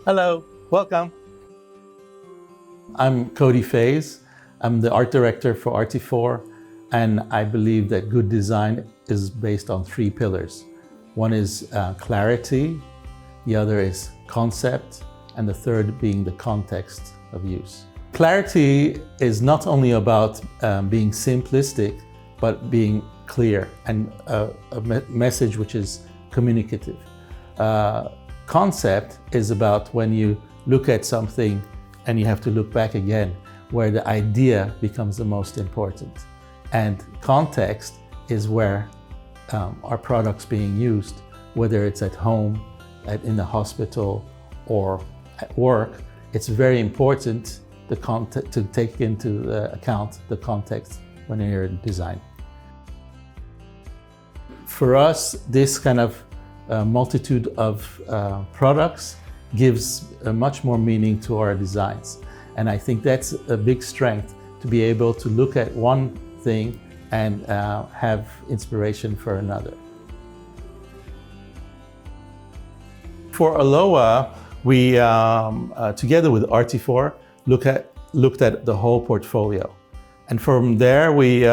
Hello, welcome. I'm Khodi Feiz. I'm the art director for Artifort, and I believe that good design is based on three pillars. One is clarity, the other is concept, and the third being the context of use. Clarity is not only about being simplistic, but being clear and a message which is communicative. Concept is about when you look at something and you have to look back again, where the idea becomes the most important. And context is where our product's being used, whether it's at home, in the hospital, or at work. It's very important to take into account the context when you're designing. For us, this kind of multitude of products gives much more meaning to our designs. And I think that's a big strength, to be able to look at one thing and have inspiration for another. For Aloa, we, together with Artifort, looked at the whole portfolio. And from there, we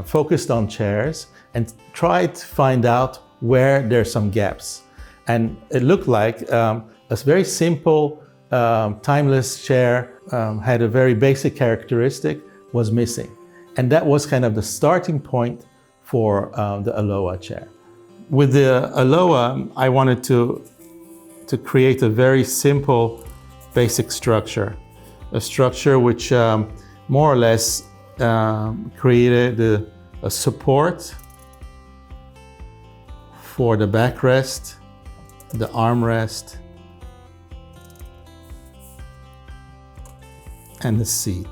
focused on chairs and tried to find out where there's some gaps. And it looked like a very simple, timeless chair had a very basic characteristic, was missing. And that was kind of the starting point for the Aloa chair. With the Aloa, I wanted to create a very simple, basic structure. A structure which more or less created a support for the backrest, the armrest, and the seat.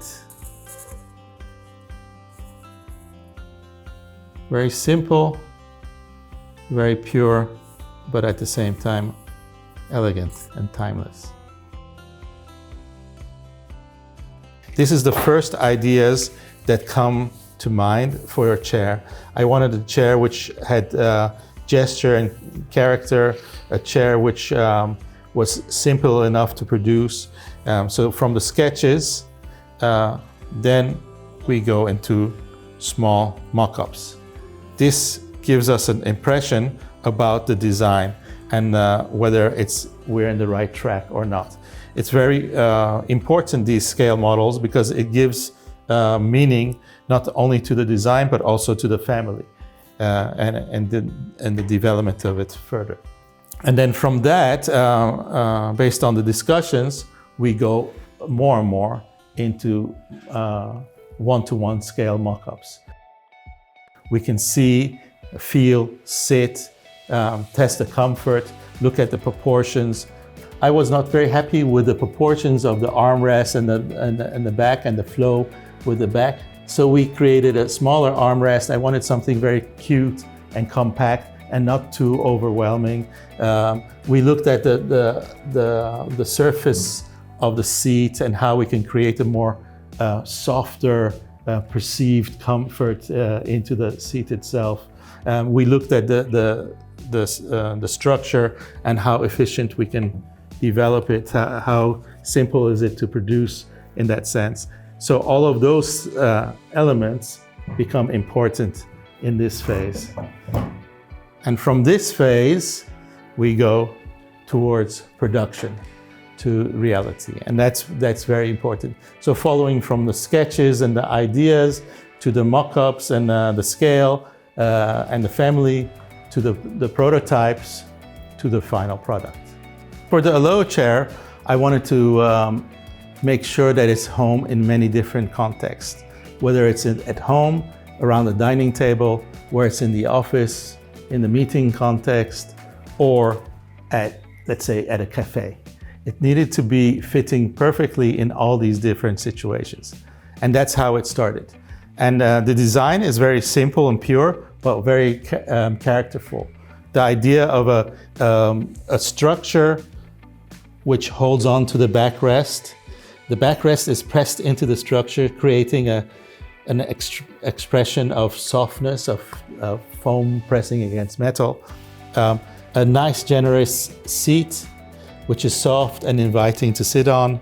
Very simple, very pure, but at the same time elegant and timeless. This is the first ideas that come to mind for a chair. I wanted a chair which had gesture and character, a chair which was simple enough to produce. So from the sketches, then we go into small mock-ups. This gives us an impression about the design and whether we're in the right track or not. It's very important, these scale models, because it gives meaning not only to the design but also to the family and the development of it further. And then from that, based on the discussions, we go more and more into one-to-one scale mock-ups. We can see, feel, sit, test the comfort, look at the proportions. I was not very happy with the proportions of the armrest and the back and the flow with the back. So we created a smaller armrest. I wanted something very cute and compact and not too overwhelming. We looked at the surface of the seat and how we can create a more softer perceived comfort into the seat itself. We looked at the structure and how efficient we can develop it, how simple is it to produce in that sense. So all of those elements become important in this phase. And from this phase, we go towards production, to reality. And that's very important. So following from the sketches and the ideas to the mock-ups and the scale and the family to the prototypes to the final product. For the Aloa chair, I wanted to make sure that it's home in many different contexts, whether it's at home, around the dining table, where it's in the office, in the meeting context, or at, let's say, at a cafe. It needed to be fitting perfectly in all these different situations. And that's how it started. And the design is very simple and pure, but very characterful. The idea of a structure which holds on to the backrest. The backrest is pressed into the structure, creating an expression of softness, of foam pressing against metal. A nice, generous seat which is soft and inviting to sit on,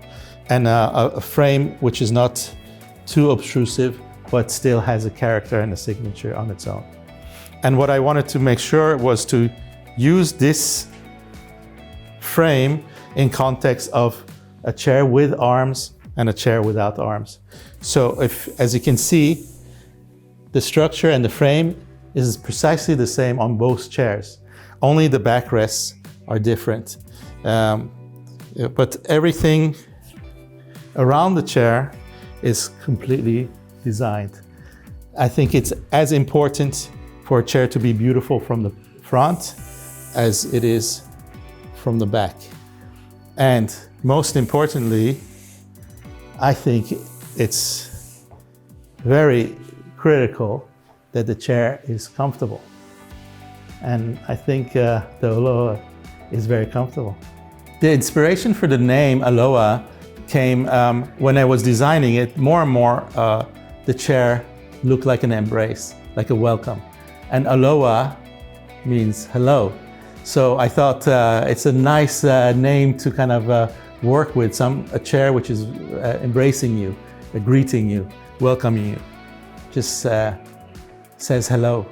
and a frame which is not too obtrusive, but still has a character and a signature on its own. And what I wanted to make sure was to use this frame in context of a chair with arms and a chair without arms. So as you can see, the structure and the frame is precisely the same on both chairs. Only the backrests are different. But everything around the chair is completely designed. I think it's as important for a chair to be beautiful from the front as it is from the back. And most importantly, I think it's very critical that the chair is comfortable. And I think the Aloa is very comfortable. The inspiration for the name Aloa came when I was designing it. More and more, the chair looked like an embrace, like a welcome. And Aloa means hello. So I thought it's a nice name to kind of work with, a chair which is embracing you, greeting you, welcoming you. Just says hello.